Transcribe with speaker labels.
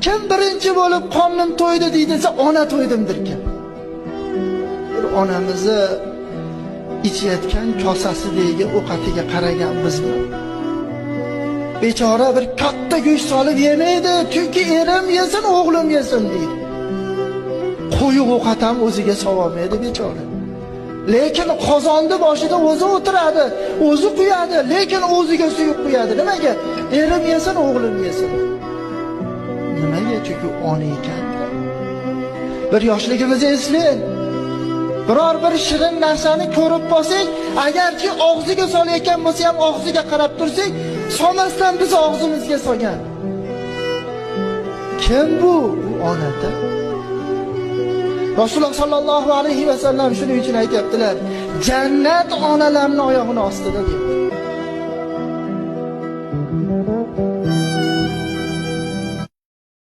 Speaker 1: Kim birinchi bo'lib qornim to'ydi deydisa, ona to'ydimdirkan. Bir onamizni ichayotgan kosasidagi ovqatiga qaraganmizmi? Bechora bir katta go'sht solib yemaydi, chunki erim yesin, o'g'lim yesin deydi. Qo'yiq ovqat ham o'ziga sololmaydi bechora. Lekin qozonni boshida o'zi o'tiradi, o'zi quyadi, lekin o'ziga suyib quyadi. Nimaga? Erim yesin, o'g'lim yesin. Nimaga? Chunki ona ekan. Bir yoshligimizni eslang. Biror bir shirin narsani ko'rib qolsak, agarki og'ziga solayotgan bo'lsa ham og'ziga qarab tursak, solmasdan biz og'zimizga solgan. Kim bu? Bu onadir. Rasululloh sallallohu alayhi va sallam shuning uchun aytibdilar, jannat onalarning oyog'ini ostida deb.